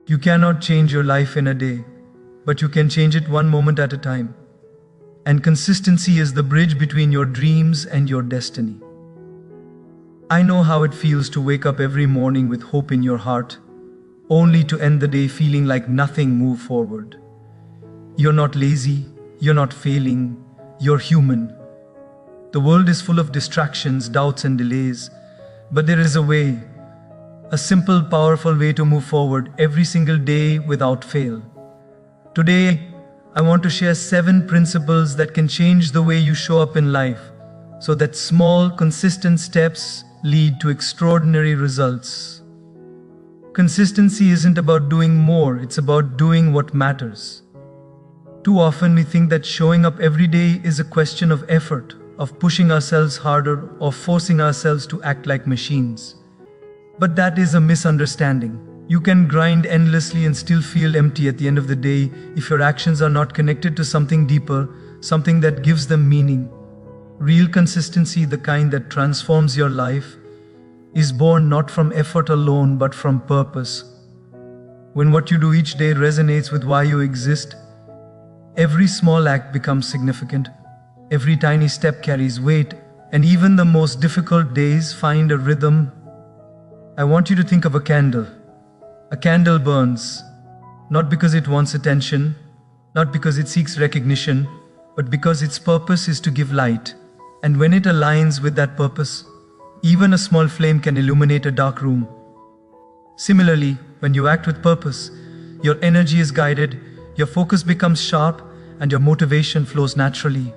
You cannot change your life in a day, but you can change it one moment at a time. And consistency is the bridge between your dreams and your destiny. I know how it feels to wake up every morning with hope in your heart, only to end the day feeling like nothing moved forward. You're not lazy, you're not failing, you're human. The world is full of distractions, doubts and delays, but there is a way, a simple, powerful way to move forward every single day without fail. Today, I want to share 7 principles that can change the way you show up in life, so that small, consistent steps lead to extraordinary results. Consistency isn't about doing more, it's about doing what matters. Too often we think that showing up every day is a question of effort, of pushing ourselves harder, or forcing ourselves to act like machines. But that is a misunderstanding. You can grind endlessly and still feel empty at the end of the day if your actions are not connected to something deeper, something that gives them meaning. Real consistency, the kind that transforms your life, is born not from effort alone but from purpose. When what you do each day resonates with why you exist, every small act becomes significant. Every tiny step carries weight, and even the most difficult days find a rhythm. I want you to think of a candle. A candle burns, not because it wants attention, not because it seeks recognition, but because its purpose is to give light. And when it aligns with that purpose, even a small flame can illuminate a dark room. Similarly, when you act with purpose, your energy is guided, your focus becomes sharp, and your motivation flows naturally.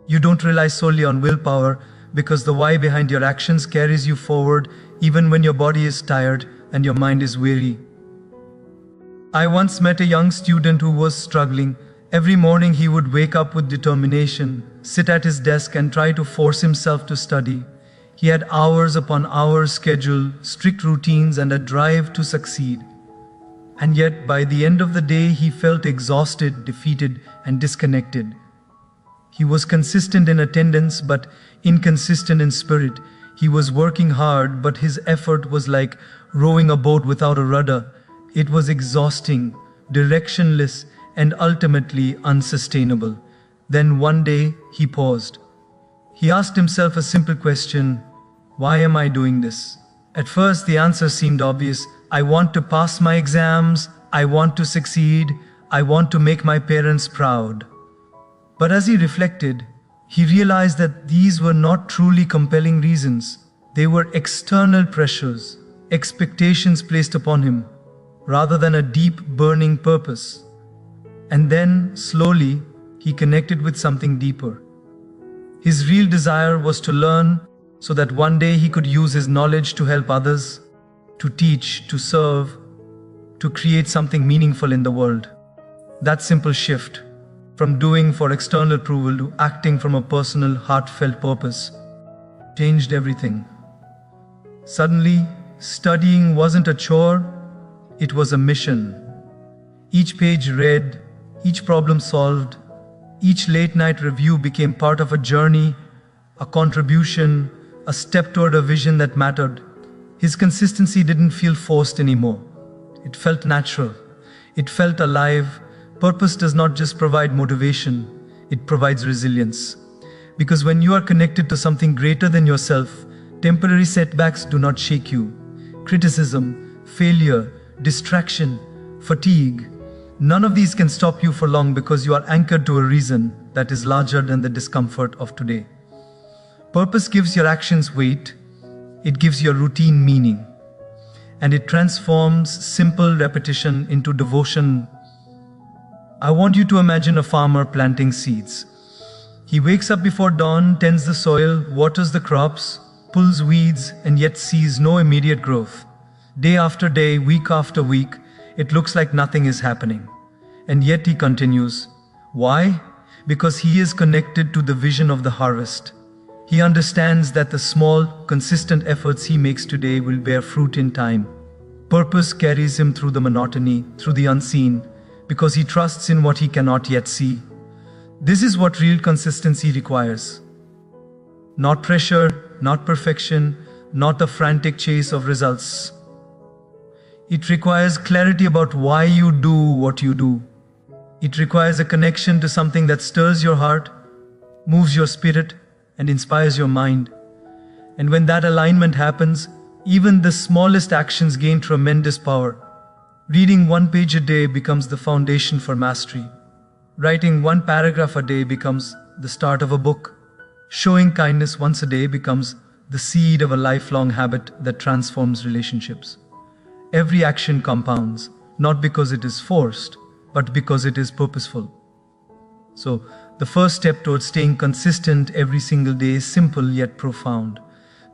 You don't rely solely on willpower, because the why behind your actions carries you forward even when your body is tired and your mind is weary. I once met a young student who was struggling. Every morning he would wake up with determination, sit at his desk and try to force himself to study. He had hours upon hours schedule, strict routines and a drive to succeed. And yet by the end of the day he felt exhausted, defeated and disconnected. He was consistent in attendance but inconsistent in spirit. He was working hard, but his effort was like rowing a boat without a rudder. It was exhausting, directionless, and ultimately unsustainable. Then one day he paused. He asked himself a simple question: why am I doing this? At first the answer seemed obvious. I want to pass my exams, I want to succeed, I want to make my parents proud. But as he reflected, he realized that these were not truly compelling reasons. They were external pressures, expectations placed upon him, rather than a deep, burning purpose. And then, slowly, he connected with something deeper. His real desire was to learn so that one day he could use his knowledge to help others, to teach, to serve, to create something meaningful in the world. That simple shift, from doing for external approval to acting from a personal, heartfelt purpose, changed everything. Suddenly, studying wasn't a chore, it was a mission. Each page read, each problem solved, each late-night review became part of a journey, a contribution, a step toward a vision that mattered. His consistency didn't feel forced anymore. It felt natural. It felt alive. Purpose does not just provide motivation, it provides resilience. Because when you are connected to something greater than yourself, temporary setbacks do not shake you. Criticism, failure, distraction, fatigue, none of these can stop you for long because you are anchored to a reason that is larger than the discomfort of today. Purpose gives your actions weight, it gives your routine meaning, and it transforms simple repetition into devotion. I want you to imagine a farmer planting seeds. He wakes up before dawn, tends the soil, waters the crops, pulls weeds, and yet sees no immediate growth. Day after day, week after week, it looks like nothing is happening. And yet he continues. Why? Because he is connected to the vision of the harvest. He understands that the small, consistent efforts he makes today will bear fruit in time. Purpose carries him through the monotony, through the unseen, because he trusts in what he cannot yet see. This is what real consistency requires. Not pressure, not perfection, not a frantic chase of results. It requires clarity about why you do what you do. It requires a connection to something that stirs your heart, moves your spirit, and inspires your mind. And when that alignment happens, even the smallest actions gain tremendous power. Reading one page a day becomes the foundation for mastery. Writing one paragraph a day becomes the start of a book. Showing kindness once a day becomes the seed of a lifelong habit that transforms relationships. Every action compounds, not because it is forced, but because it is purposeful. So, the first step towards staying consistent every single day is simple yet profound.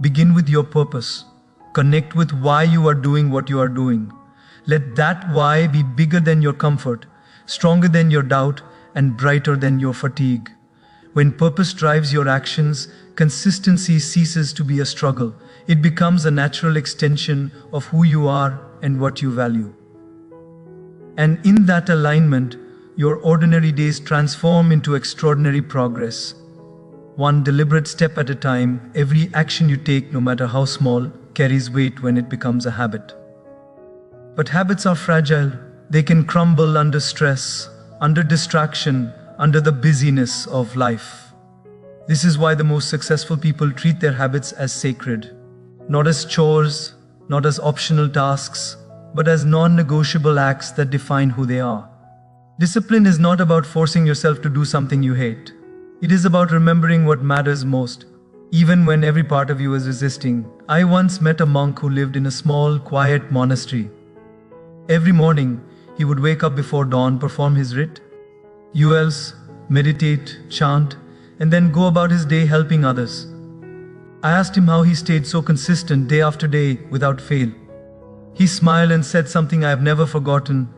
Begin with your purpose. Connect with why you are doing what you are doing. Let that why be bigger than your comfort, stronger than your doubt, and brighter than your fatigue. When purpose drives your actions, consistency ceases to be a struggle. It becomes a natural extension of who you are and what you value. And in that alignment, your ordinary days transform into extraordinary progress. One deliberate step at a time, every action you take, no matter how small, carries weight when it becomes a habit. But habits are fragile. They can crumble under stress, under distraction, under the busyness of life. This is why the most successful people treat their habits as sacred. Not as chores, not as optional tasks, but as non-negotiable acts that define who they are. Discipline is not about forcing yourself to do something you hate. It is about remembering what matters most, even when every part of you is resisting. I once met a monk who lived in a small, quiet monastery. Every morning, he would wake up before dawn, perform his rite, else, meditate, chant, and then go about his day helping others. I asked him how he stayed so consistent day after day without fail. He smiled and said something I have never forgotten.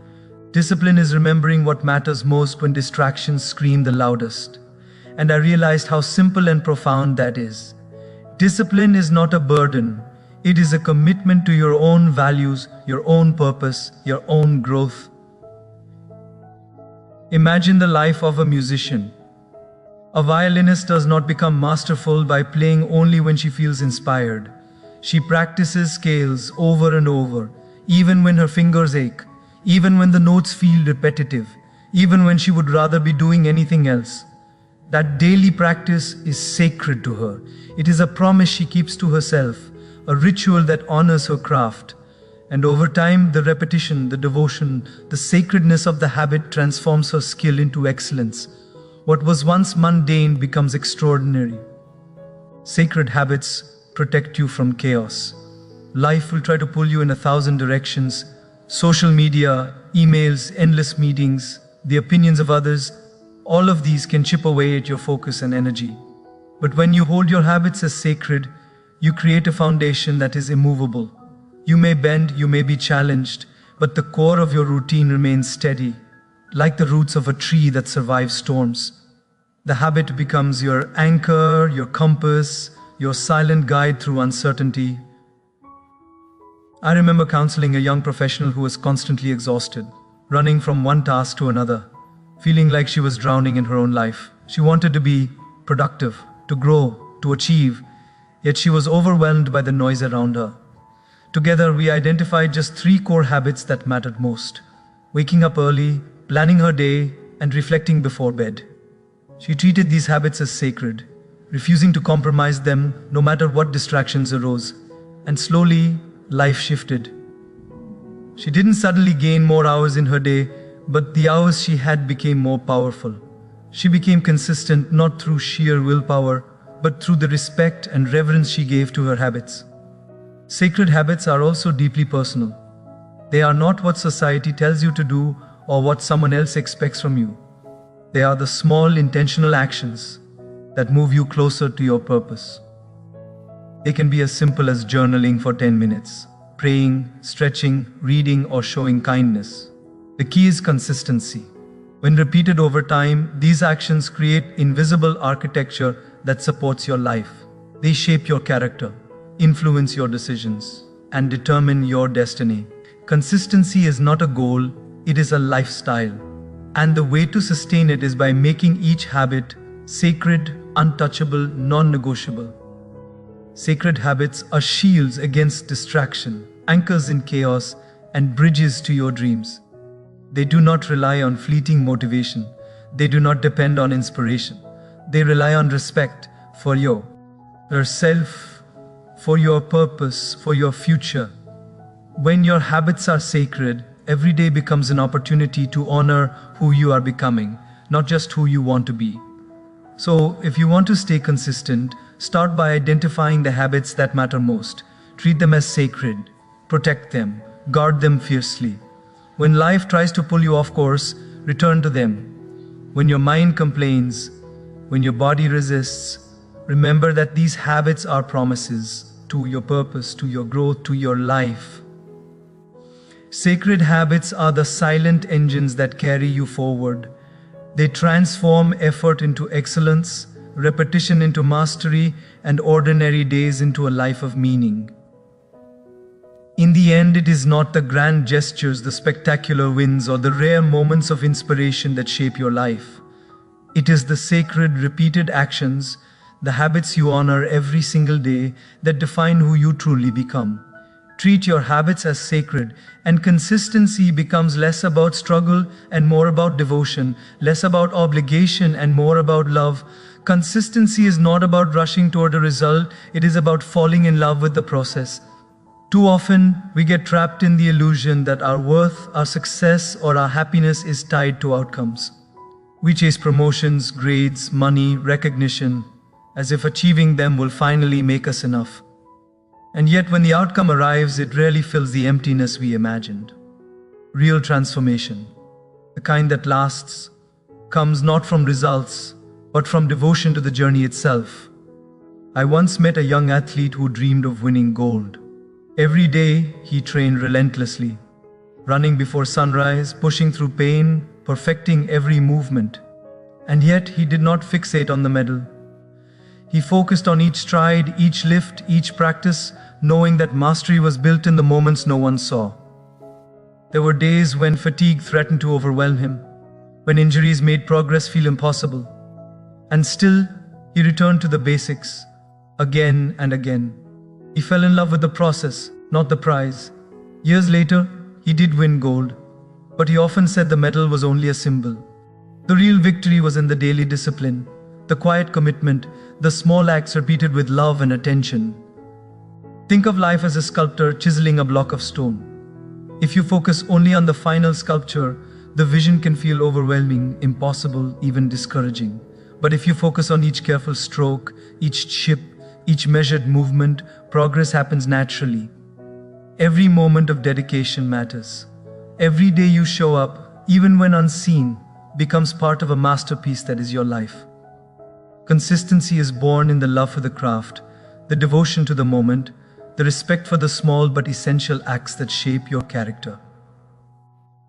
Discipline is remembering what matters most when distractions scream the loudest. And I realized how simple and profound that is. Discipline is not a burden. It is a commitment to your own values, your own purpose, your own growth. Imagine the life of a musician. A violinist does not become masterful by playing only when she feels inspired. She practices scales over and over, even when her fingers ache, even when the notes feel repetitive, even when she would rather be doing anything else. That daily practice is sacred to her. It is a promise she keeps to herself, a ritual that honors her craft. And over time, the repetition, the devotion, the sacredness of the habit transforms her skill into excellence. What was once mundane becomes extraordinary. Sacred habits protect you from chaos. Life will try to pull you in 1,000 directions. Social media, emails, endless meetings, the opinions of others, all of these can chip away at your focus and energy. But when you hold your habits as sacred, you create a foundation that is immovable. You may bend, you may be challenged, but the core of your routine remains steady, like the roots of a tree that survives storms. The habit becomes your anchor, your compass, your silent guide through uncertainty. I remember counseling a young professional who was constantly exhausted, running from one task to another, feeling like she was drowning in her own life. She wanted to be productive, to grow, to achieve, yet she was overwhelmed by the noise around her. Together, we identified just 3 core habits that mattered most: waking up early, planning her day, and reflecting before bed. She treated these habits as sacred, refusing to compromise them no matter what distractions arose. And slowly, life shifted. She didn't suddenly gain more hours in her day, but the hours she had became more powerful. She became consistent not through sheer willpower, but through the respect and reverence she gave to her habits. Sacred habits are also deeply personal. They are not what society tells you to do or what someone else expects from you. They are the small intentional actions that move you closer to your purpose. They can be as simple as journaling for 10 minutes, praying, stretching, reading, or showing kindness. The key is consistency. When repeated over time, these actions create invisible architecture that supports your life. They shape your character, influence your decisions, and determine your destiny. Consistency is not a goal, it is a lifestyle. And the way to sustain it is by making each habit sacred, untouchable, non-negotiable. Sacred habits are shields against distraction, anchors in chaos, and bridges to your dreams. They do not rely on fleeting motivation. They do not depend on inspiration. They rely on respect for yourself, for your purpose, for your future. When your habits are sacred, every day becomes an opportunity to honor who you are becoming, not just who you want to be. So, if you want to stay consistent, start by identifying the habits that matter most. Treat them as sacred. Protect them. Guard them fiercely. When life tries to pull you off course, return to them. When your mind complains, when your body resists, remember that these habits are promises to your purpose, to your growth, to your life. Sacred habits are the silent engines that carry you forward. They transform effort into excellence, repetition into mastery, and ordinary days into a life of meaning. In the end, it is not the grand gestures, the spectacular wins, or the rare moments of inspiration that shape your life. It is the sacred, repeated actions, the habits you honor every single day, that define who you truly become. Treat your habits as sacred, and consistency becomes less about struggle and more about devotion, less about obligation and more about love. Consistency is not about rushing toward a result, it is about falling in love with the process. Too often, we get trapped in the illusion that our worth, our success, or our happiness is tied to outcomes. We chase promotions, grades, money, recognition, as if achieving them will finally make us enough. And yet, when the outcome arrives, it rarely fills the emptiness we imagined. Real transformation, the kind that lasts, comes not from results, but from devotion to the journey itself. I once met a young athlete who dreamed of winning gold. Every day, he trained relentlessly, running before sunrise, pushing through pain, perfecting every movement. And yet, he did not fixate on the medal. He focused on each stride, each lift, each practice, knowing that mastery was built in the moments no one saw. There were days when fatigue threatened to overwhelm him, when injuries made progress feel impossible. And still, he returned to the basics, again and again. He fell in love with the process, not the prize. Years later, he did win gold, but he often said the medal was only a symbol. The real victory was in the daily discipline, the quiet commitment, the small acts repeated with love and attention. Think of life as a sculptor chiseling a block of stone. If you focus only on the final sculpture, the vision can feel overwhelming, impossible, even discouraging. But if you focus on each careful stroke, each chip, each measured movement, progress happens naturally. Every moment of dedication matters. Every day you show up, even when unseen, becomes part of a masterpiece that is your life. Consistency is born in the love for the craft, the devotion to the moment, the respect for the small but essential acts that shape your character.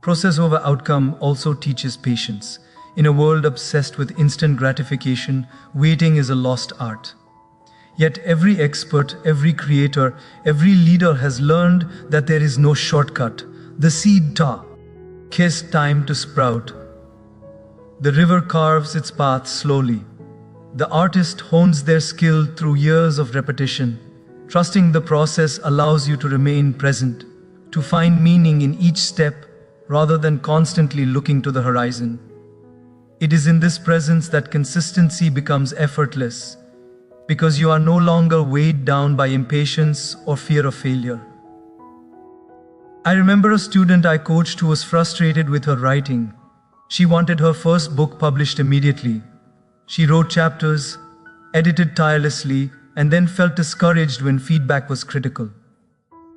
Process over outcome also teaches patience. In a world obsessed with instant gratification, waiting is a lost art. Yet every expert, every creator, every leader has learned that there is no shortcut. The seed takes time to sprout. The river carves its path slowly. The artist hones their skill through years of repetition. Trusting the process allows you to remain present, to find meaning in each step rather than constantly looking to the horizon. It is in this presence that consistency becomes effortless, because you are no longer weighed down by impatience or fear of failure. I remember a student I coached who was frustrated with her writing. She wanted her first book published immediately. She wrote chapters, edited tirelessly, and then felt discouraged when feedback was critical.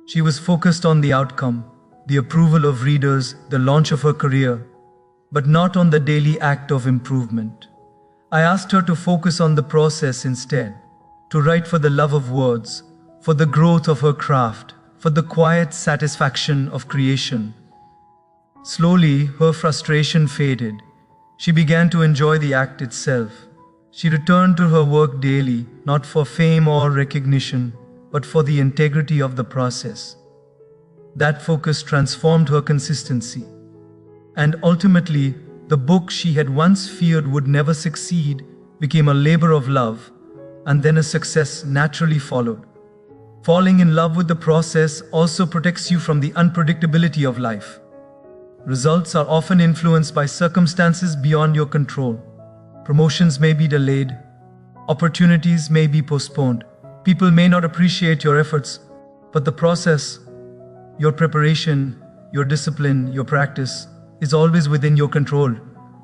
She was focused on the outcome, the approval of readers, the launch of her career, but not on the daily act of improvement. I asked her to focus on the process instead, to write for the love of words, for the growth of her craft, for the quiet satisfaction of creation. Slowly, her frustration faded. She began to enjoy the act itself. She returned to her work daily, not for fame or recognition, but for the integrity of the process. That focus transformed her consistency. And ultimately, the book she had once feared would never succeed became a labor of love, and then a success naturally followed. Falling in love with the process also protects you from the unpredictability of life. Results are often influenced by circumstances beyond your control. Promotions may be delayed, opportunities may be postponed, people may not appreciate your efforts, but the process, your preparation, your discipline, your practice, is always within your control.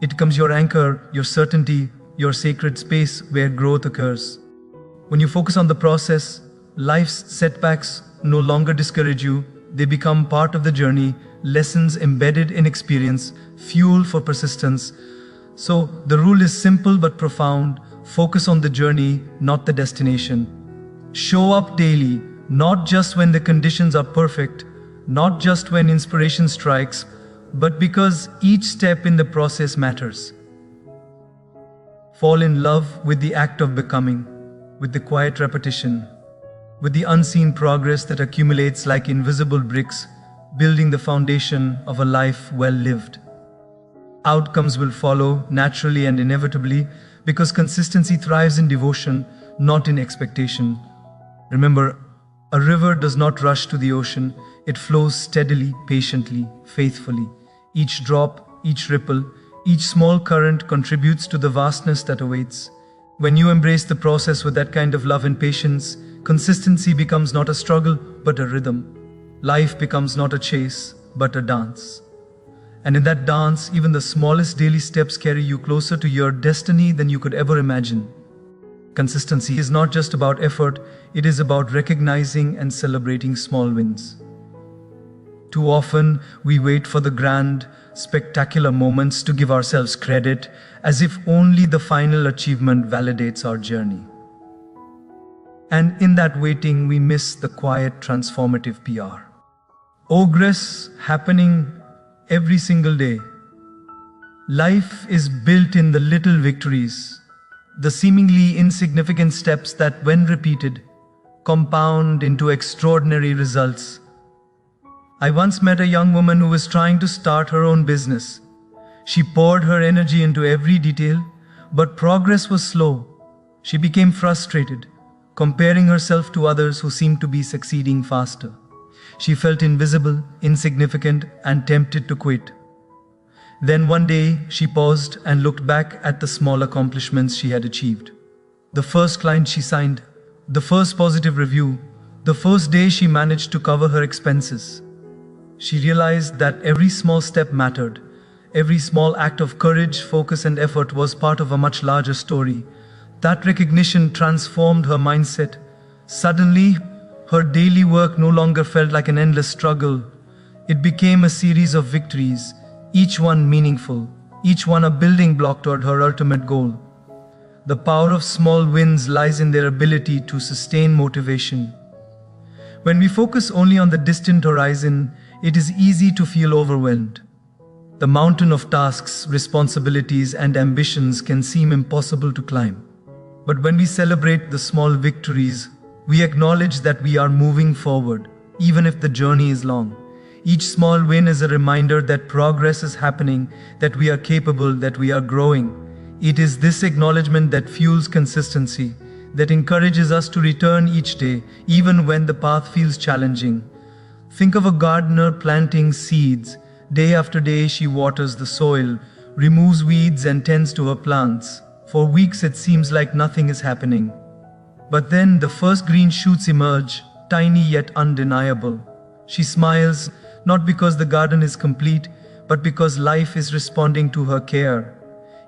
It becomes your anchor, your certainty, your sacred space where growth occurs. When you focus on the process, life's setbacks no longer discourage you, they become part of the journey, lessons embedded in experience, fuel for persistence. So, the rule is simple but profound: focus on the journey, not the destination. Show up daily, not just when the conditions are perfect, not just when inspiration strikes, but because each step in the process matters. Fall in love with the act of becoming, with the quiet repetition, with the unseen progress that accumulates like invisible bricks, building the foundation of a life well lived. Outcomes will follow naturally and inevitably because consistency thrives in devotion, not in expectation. Remember, a river does not rush to the ocean, it flows steadily, patiently, faithfully. Each drop, each ripple, each small current contributes to the vastness that awaits. When you embrace the process with that kind of love and patience, consistency becomes not a struggle, but a rhythm. Life becomes not a chase, but a dance. And in that dance, even the smallest daily steps carry you closer to your destiny than you could ever imagine. Consistency is not just about effort, it is about recognizing and celebrating small wins. Too often, we wait for the grand, spectacular moments to give ourselves credit, as if only the final achievement validates our journey. And in that waiting, we miss the quiet, transformative PR. Progress happening every single day. Life is built in the little victories, the seemingly insignificant steps that, when repeated, compound into extraordinary results. I once met a young woman who was trying to start her own business. She poured her energy into every detail, but progress was slow. She became frustrated, comparing herself to others who seemed to be succeeding faster. She felt invisible, insignificant, and tempted to quit. Then one day, she paused and looked back at the small accomplishments she had achieved. The first client she signed, the first positive review, the first day she managed to cover her expenses. She realized that every small step mattered. Every small act of courage, focus, and effort was part of a much larger story. That recognition transformed her mindset. Suddenly, her daily work no longer felt like an endless struggle. It became a series of victories, each one meaningful, each one a building block toward her ultimate goal. The power of small wins lies in their ability to sustain motivation. When we focus only on the distant horizon, it is easy to feel overwhelmed. The mountain of tasks, responsibilities, and ambitions can seem impossible to climb. But when we celebrate the small victories, we acknowledge that we are moving forward, even if the journey is long. Each small win is a reminder that progress is happening, that we are capable, that we are growing. It is this acknowledgement that fuels consistency, that encourages us to return each day, even when the path feels challenging. Think of a gardener planting seeds. Day after day, she waters the soil, removes weeds, and tends to her plants. For weeks, it seems like nothing is happening. But then the first green shoots emerge, tiny yet undeniable. She smiles, not because the garden is complete, but because life is responding to her care.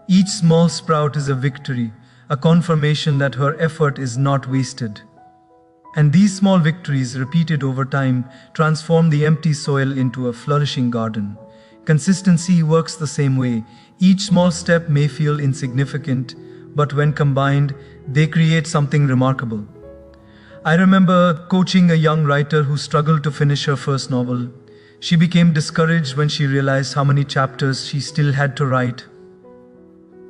Each small sprout is a victory, a confirmation that her effort is not wasted. And these small victories, repeated over time, transform the empty soil into a flourishing garden. Consistency works the same way. Each small step may feel insignificant, but when combined, they create something remarkable. I remember coaching a young writer who struggled to finish her first novel. She became discouraged when she realized how many chapters she still had to write.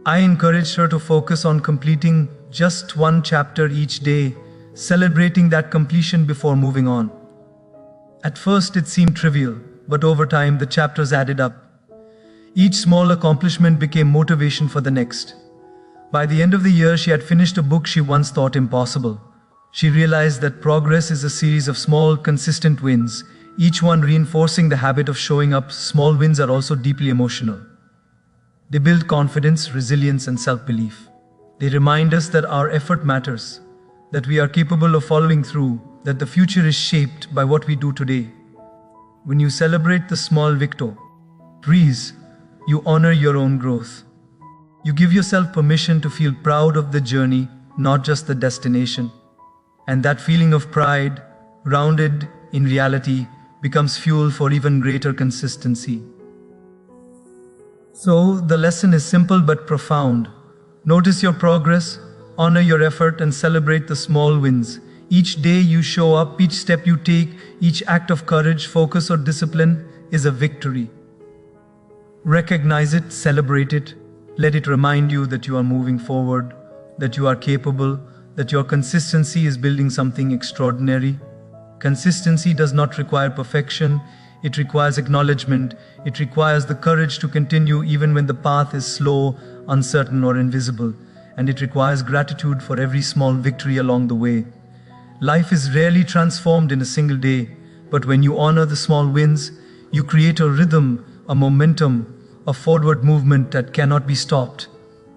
I encouraged her to focus on completing just one chapter each day, celebrating that completion before moving on. At first it seemed trivial, but over time the chapters added up. Each small accomplishment became motivation for the next. By the end of the year, she had finished a book she once thought impossible. She realized that progress is a series of small, consistent wins, each one reinforcing the habit of showing up. Small wins are also deeply emotional. They build confidence, resilience, and self-belief. They remind us that our effort matters, that we are capable of following through, that the future is shaped by what we do today. When you celebrate the small victories, you honor your own growth. You give yourself permission to feel proud of the journey, not just the destination. And that feeling of pride, grounded in reality, becomes fuel for even greater consistency. So, the lesson is simple but profound. Notice your progress, honor your effort, and celebrate the small wins. Each day you show up, each step you take, each act of courage, focus, or discipline is a victory. Recognize it, celebrate it, let it remind you that you are moving forward, that you are capable, that your consistency is building something extraordinary. Consistency does not require perfection, it requires acknowledgement, it requires the courage to continue even when the path is slow, uncertain, or invisible, and it requires gratitude for every small victory along the way. Life is rarely transformed in a single day, but when you honor the small wins, you create a rhythm, a momentum, a forward movement that cannot be stopped.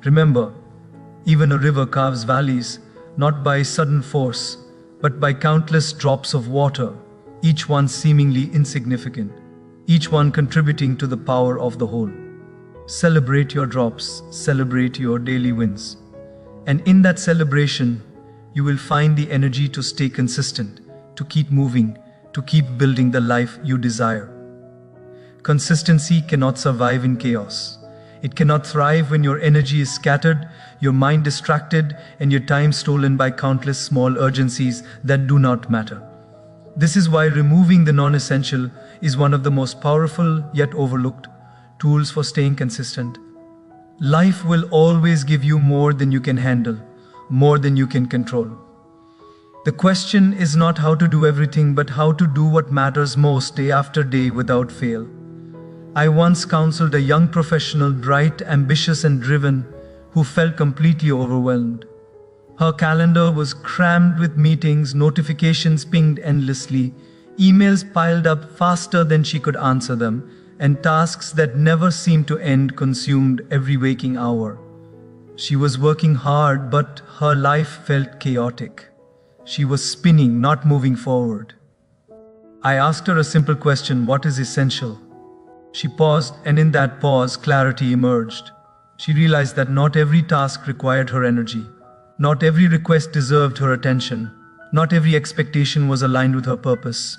Remember, even a river carves valleys, not by sudden force, but by countless drops of water, each one seemingly insignificant, each one contributing to the power of the whole. Celebrate your drops, celebrate your daily wins. And in that celebration, you will find the energy to stay consistent, to keep moving, to keep building the life you desire. Consistency cannot survive in chaos. It cannot thrive when your energy is scattered, your mind distracted, and your time stolen by countless small urgencies that do not matter. This is why removing the non-essential is one of the most powerful yet overlooked tools for staying consistent. Life will always give you more than you can handle, more than you can control. The question is not how to do everything, but how to do what matters most day after day without fail. I once counseled a young professional, bright, ambitious, and driven, who felt completely overwhelmed. Her calendar was crammed with meetings, notifications pinged endlessly, emails piled up faster than she could answer them, and tasks that never seemed to end consumed every waking hour. She was working hard, but her life felt chaotic. She was spinning, not moving forward. I asked her a simple question: what is essential? She paused, and in that pause, clarity emerged. She realized that not every task required her energy. Not every request deserved her attention. Not every expectation was aligned with her purpose.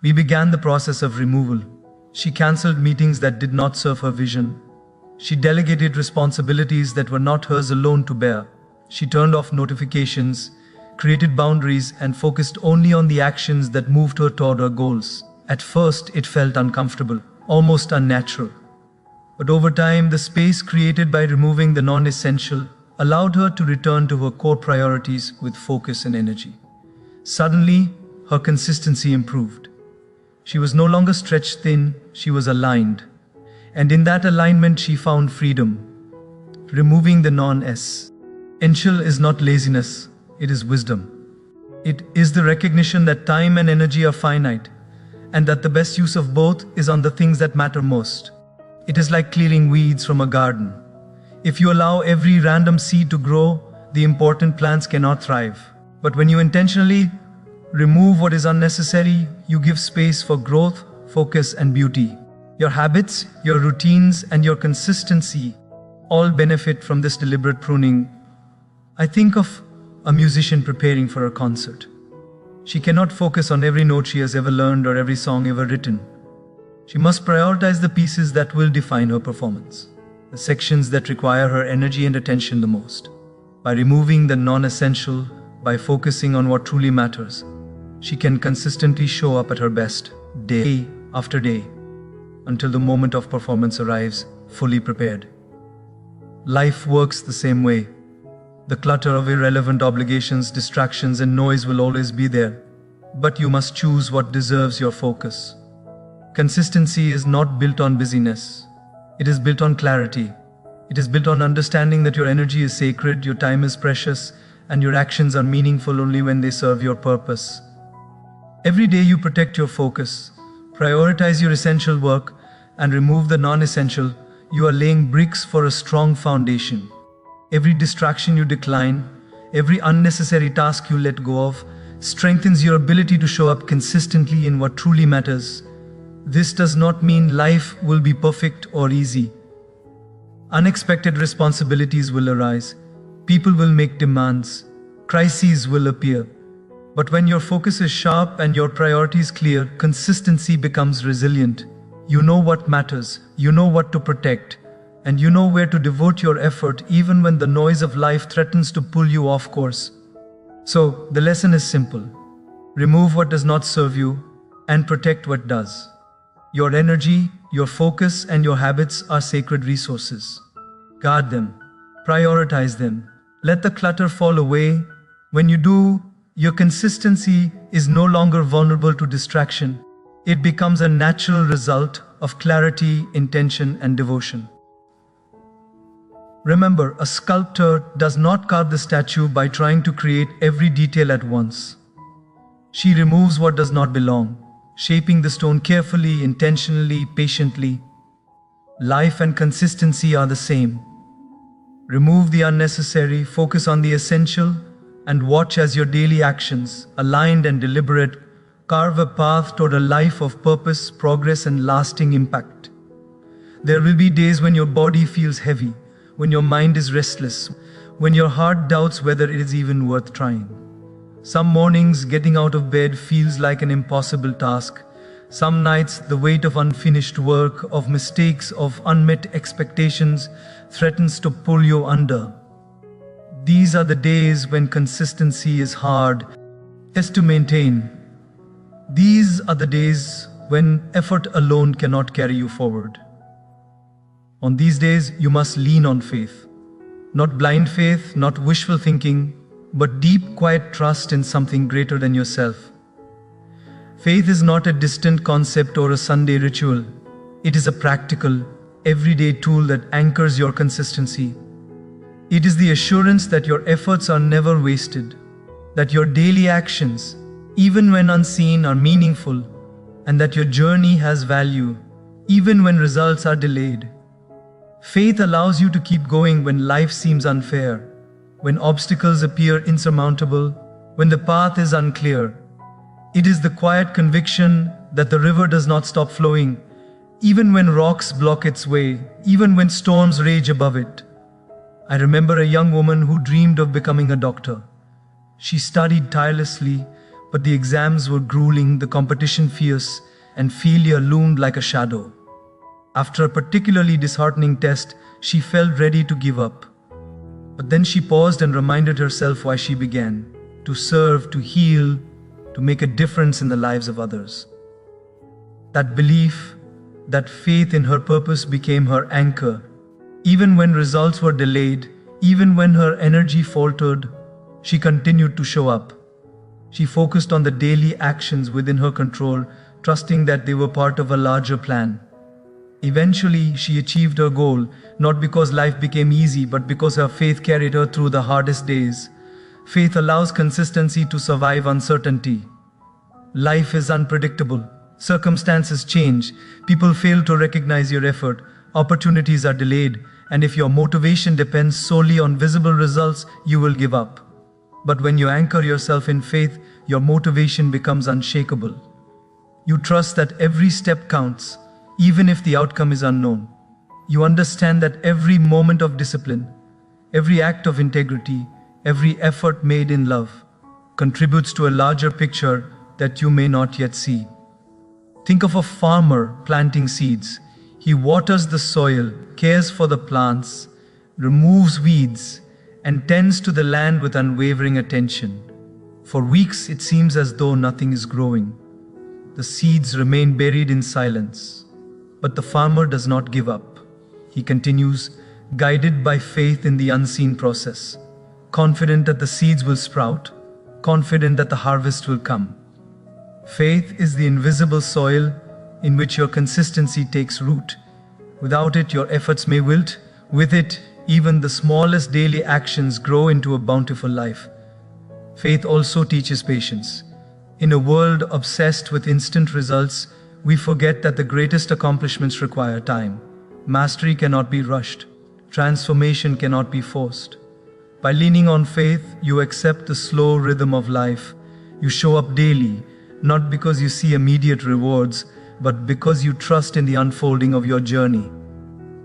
We began the process of removal. She cancelled meetings that did not serve her vision. She delegated responsibilities that were not hers alone to bear. She turned off notifications, created boundaries, and focused only on the actions that moved her toward her goals. At first, it felt uncomfortable, almost unnatural. But over time, the space created by removing the non-essential allowed her to return to her core priorities with focus and energy. Suddenly, her consistency improved. She was no longer stretched thin, she was aligned. And in that alignment, she found freedom. Removing the non-essential is not laziness, it is wisdom. It is the recognition that time and energy are finite, and that the best use of both is on the things that matter most. It is like clearing weeds from a garden. If you allow every random seed to grow, the important plants cannot thrive. But when you intentionally remove what is unnecessary, you give space for growth, focus, and beauty. Your habits, your routines, and your consistency all benefit from this deliberate pruning. I think of a musician preparing for a concert. She cannot focus on every note she has ever learned or every song ever written. She must prioritize the pieces that will define her performance, the sections that require her energy and attention the most. By removing the non-essential, by focusing on what truly matters, she can consistently show up at her best, day after day, until the moment of performance arrives, fully prepared. Life works the same way. The clutter of irrelevant obligations, distractions, and noise will always be there, but you must choose what deserves your focus. Consistency is not built on busyness. It is built on clarity. It is built on understanding that your energy is sacred, your time is precious, and your actions are meaningful only when they serve your purpose. Every day you protect your focus, prioritize your essential work, and remove the non-essential. You are laying bricks for a strong foundation. Every distraction you decline, every unnecessary task you let go of, strengthens your ability to show up consistently in what truly matters. This does not mean life will be perfect or easy. Unexpected responsibilities will arise, people will make demands, crises will appear. But when your focus is sharp and your priorities clear, consistency becomes resilient. You know what matters, you know what to protect, and you know where to devote your effort even when the noise of life threatens to pull you off course. So, the lesson is simple. Remove what does not serve you and protect what does. Your energy, your focus, and your habits are sacred resources. Guard them, prioritize them, let the clutter fall away. When you do, your consistency is no longer vulnerable to distraction. It becomes a natural result of clarity, intention, and devotion. Remember, a sculptor does not carve the statue by trying to create every detail at once. She removes what does not belong, shaping the stone carefully, intentionally, patiently. Life and consistency are the same. Remove the unnecessary, focus on the essential, and watch as your daily actions, aligned and deliberate, carve a path toward a life of purpose, progress, and lasting impact. There will be days when your body feels heavy, when your mind is restless, when your heart doubts whether it is even worth trying. Some mornings, getting out of bed feels like an impossible task. Some nights, the weight of unfinished work, of mistakes, of unmet expectations threatens to pull you under. These are the days when consistency is hard, to maintain. These are the days when effort alone cannot carry you forward. On these days, you must lean on faith. Not blind faith, not wishful thinking, but deep, quiet trust in something greater than yourself. Faith is not a distant concept or a Sunday ritual. It is a practical, everyday tool that anchors your consistency. It is the assurance that your efforts are never wasted, that your daily actions, even when unseen, are meaningful, and that your journey has value, even when results are delayed. Faith allows you to keep going when life seems unfair, when obstacles appear insurmountable, when the path is unclear. It is the quiet conviction that the river does not stop flowing, even when rocks block its way, even when storms rage above it. I remember a young woman who dreamed of becoming a doctor. She studied tirelessly, but the exams were grueling, the competition fierce, and failure loomed like a shadow. After a particularly disheartening test, she felt ready to give up. But then she paused and reminded herself why she began: to serve, to heal, to make a difference in the lives of others. That belief, that faith in her purpose became her anchor. Even when results were delayed, even when her energy faltered, she continued to show up. She focused on the daily actions within her control, trusting that they were part of a larger plan. Eventually, she achieved her goal, not because life became easy, but because her faith carried her through the hardest days. Faith allows consistency to survive uncertainty. Life is unpredictable. Circumstances change. People fail to recognize your effort. Opportunities are delayed. And if your motivation depends solely on visible results, you will give up. But when you anchor yourself in faith, your motivation becomes unshakable. You trust that every step counts, even if the outcome is unknown. You understand that every moment of discipline, every act of integrity, every effort made in love contributes to a larger picture that you may not yet see. Think of a farmer planting seeds. He waters the soil, cares for the plants, removes weeds, and tends to the land with unwavering attention. For weeks, it seems as though nothing is growing. The seeds remain buried in silence. But the farmer does not give up. He continues, guided by faith in the unseen process, confident that the seeds will sprout, confident that the harvest will come. Faith is the invisible soil in which your consistency takes root. Without it, your efforts may wilt. With it, even the smallest daily actions grow into a bountiful life. Faith also teaches patience. In a world obsessed with instant results, we forget that the greatest accomplishments require time. Mastery cannot be rushed. Transformation cannot be forced. By leaning on faith, you accept the slow rhythm of life. You show up daily, not because you see immediate rewards, but because you trust in the unfolding of your journey.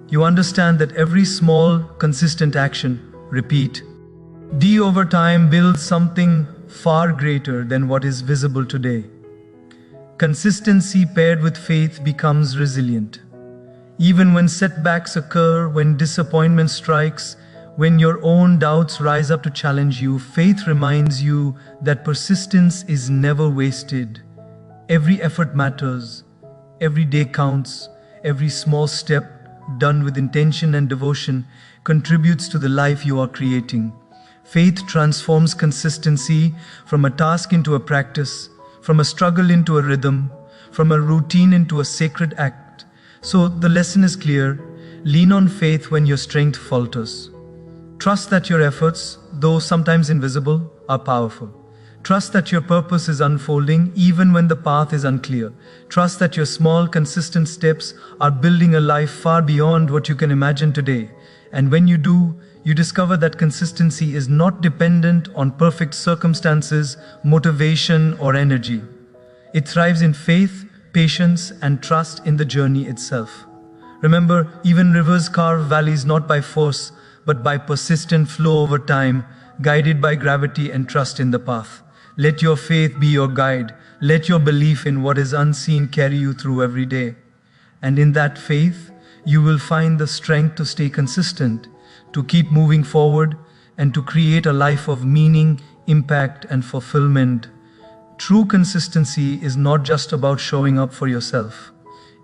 You understand that every small, consistent action, repeat, over time builds something far greater than what is visible today. Consistency paired with faith becomes resilient. Even when setbacks occur, when disappointment strikes, when your own doubts rise up to challenge you, faith reminds you that persistence is never wasted. Every effort matters, every day counts, every small step done with intention and devotion contributes to the life you are creating. Faith transforms consistency from a task into a practice, from a struggle into a rhythm, from a routine into a sacred act. So the lesson is clear: lean on faith when your strength falters. Trust that your efforts, though sometimes invisible, are powerful. Trust that your purpose is unfolding even when the path is unclear. Trust that your small, consistent steps are building a life far beyond what you can imagine today. And when you do, you discover that consistency is not dependent on perfect circumstances, motivation, or energy. It thrives in faith, patience, and trust in the journey itself. Remember, even rivers carve valleys not by force, but by persistent flow over time, guided by gravity and trust in the path. Let your faith be your guide. Let your belief in what is unseen carry you through every day. And in that faith, you will find the strength to stay consistent, to keep moving forward, and to create a life of meaning, impact, and fulfillment. True consistency is not just about showing up for yourself.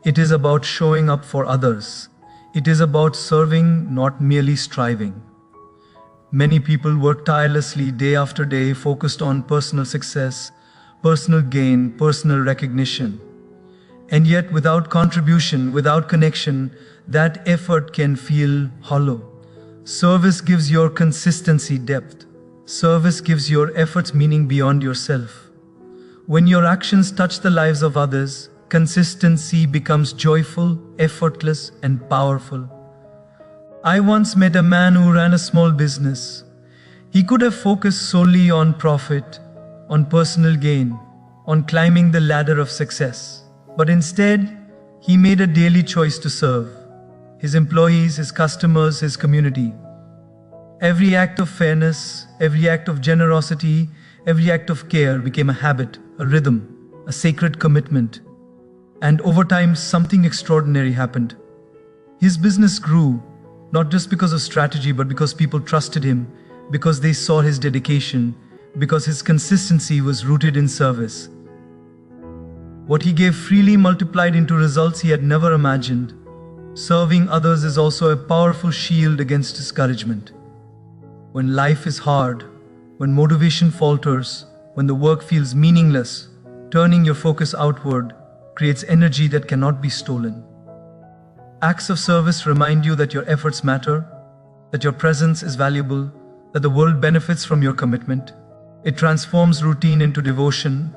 It is about showing up for others. It is about serving, not merely striving. Many people work tirelessly day after day, focused on personal success, personal gain, personal recognition. And yet, without contribution, without connection, that effort can feel hollow. Service gives your consistency depth. Service gives your efforts meaning beyond yourself. When your actions touch the lives of others, consistency becomes joyful, effortless, and powerful. I once met a man who ran a small business. He could have focused solely on profit, on personal gain, on climbing the ladder of success. But instead, he made a daily choice to serve his employees, his customers, his community. Every act of fairness, every act of generosity, every act of care became a habit, a rhythm, a sacred commitment. And over time, something extraordinary happened. His business grew, not just because of strategy, but because people trusted him, because they saw his dedication, because his consistency was rooted in service. What he gave freely multiplied into results he had never imagined. Serving others is also a powerful shield against discouragement. When life is hard, when motivation falters, when the work feels meaningless, turning your focus outward creates energy that cannot be stolen. Acts of service remind you that your efforts matter, that your presence is valuable, that the world benefits from your commitment. It transforms routine into devotion,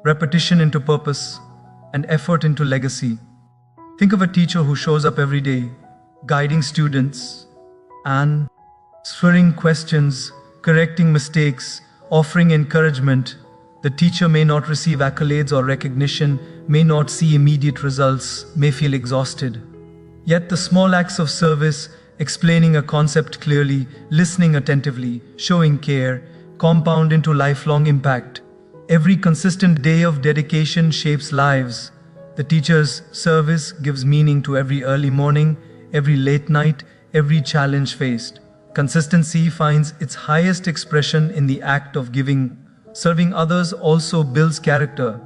repetition into purpose, and effort into legacy. Think of a teacher who shows up every day, guiding students, answering questions, correcting mistakes, offering encouragement. The teacher may not receive accolades or recognition, may not see immediate results, may feel exhausted. Yet the small acts of service, explaining a concept clearly, listening attentively, showing care, compound into lifelong impact. Every consistent day of dedication shapes lives. The teacher's service gives meaning to every early morning, every late night, every challenge faced. Consistency finds its highest expression in the act of giving. Serving others also builds character.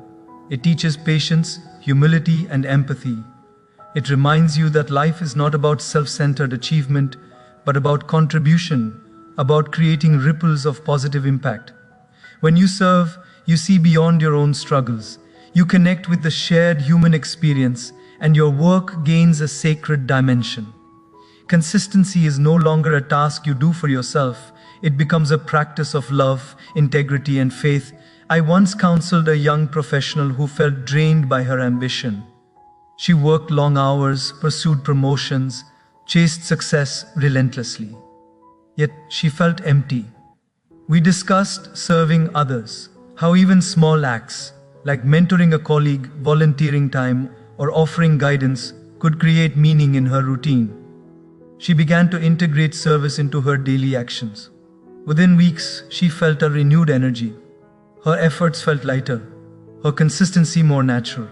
It teaches patience, humility, and empathy. It reminds you that life is not about self-centered achievement, but about contribution, about creating ripples of positive impact. When you serve, you see beyond your own struggles. You connect with the shared human experience, and your work gains a sacred dimension. Consistency is no longer a task you do for yourself. It becomes a practice of love, integrity, and faith. I once counseled a young professional who felt drained by her ambition. She worked long hours, pursued promotions, chased success relentlessly. Yet she felt empty. We discussed serving others, how even small acts, like mentoring a colleague, volunteering time, or offering guidance, could create meaning in her routine. She began to integrate service into her daily actions. Within weeks, she felt a renewed energy. Her efforts felt lighter, her consistency more natural.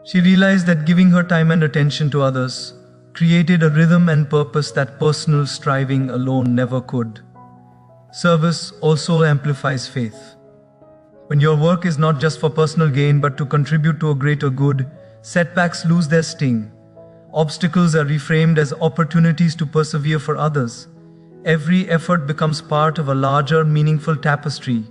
She realized that giving her time and attention to others created a rhythm and purpose that personal striving alone never could. Service also amplifies faith. When your work is not just for personal gain but to contribute to a greater good, setbacks lose their sting. Obstacles are reframed as opportunities to persevere for others. Every effort becomes part of a larger, meaningful tapestry.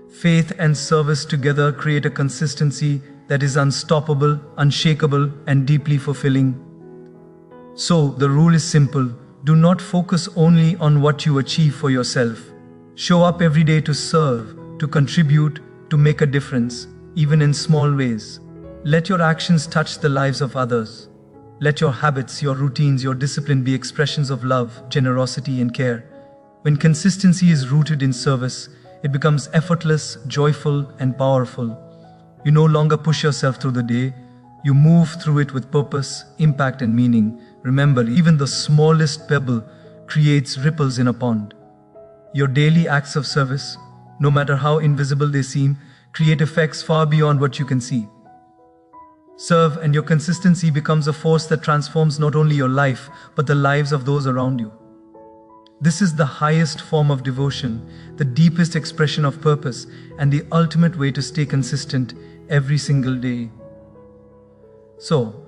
Faith and service together create a consistency that is unstoppable, unshakable, and deeply fulfilling. So, the rule is simple. Do not focus only on what you achieve for yourself. Show up every day to serve, to contribute, to make a difference, even in small ways. Let your actions touch the lives of others. Let your habits, your routines, your discipline be expressions of love, generosity, and care. When consistency is rooted in service, it becomes effortless, joyful, and powerful. You no longer push yourself through the day. You move through it with purpose, impact, and meaning. Remember, even the smallest pebble creates ripples in a pond. Your daily acts of service, no matter how invisible they seem, create effects far beyond what you can see. Serve, and your consistency becomes a force that transforms not only your life, but the lives of those around you. This is the highest form of devotion, the deepest expression of purpose, and the ultimate way to stay consistent every single day. So,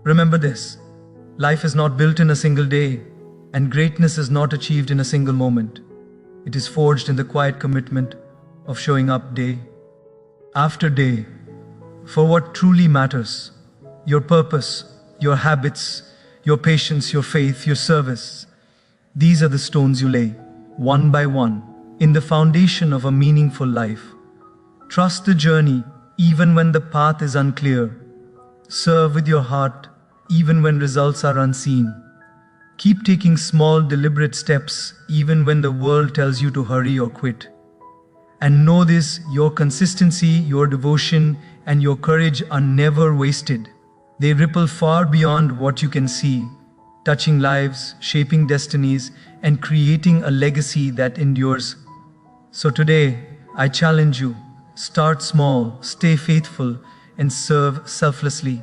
remember this: life is not built in a single day, and greatness is not achieved in a single moment. It is forged in the quiet commitment of showing up day after day for what truly matters: your purpose, your habits, your patience, your faith, your service. These are the stones you lay, one by one, in the foundation of a meaningful life. Trust the journey, even when the path is unclear. Serve with your heart, even when results are unseen. Keep taking small, deliberate steps, even when the world tells you to hurry or quit. And know this: your consistency, your devotion, and your courage are never wasted. They ripple far beyond what you can see, touching lives, shaping destinies, and creating a legacy that endures. So today, I challenge you: start small, stay faithful, and serve selflessly.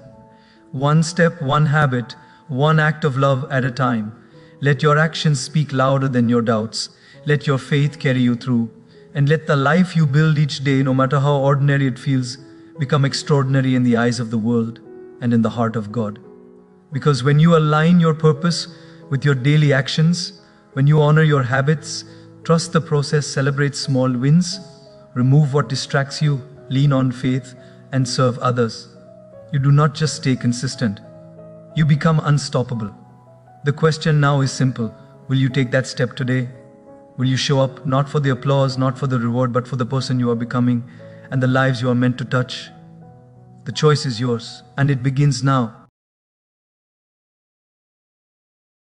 One step, one habit, one act of love at a time. Let your actions speak louder than your doubts. Let your faith carry you through. And let the life you build each day, no matter how ordinary it feels, become extraordinary in the eyes of the world and in the heart of God. Because when you align your purpose with your daily actions, when you honor your habits, trust the process, celebrate small wins, remove what distracts you, lean on faith, and serve others, you do not just stay consistent, you become unstoppable. The question now is simple: will you take that step today? Will you show up not for the applause, not for the reward, but for the person you are becoming and the lives you are meant to touch? The choice is yours, and it begins now.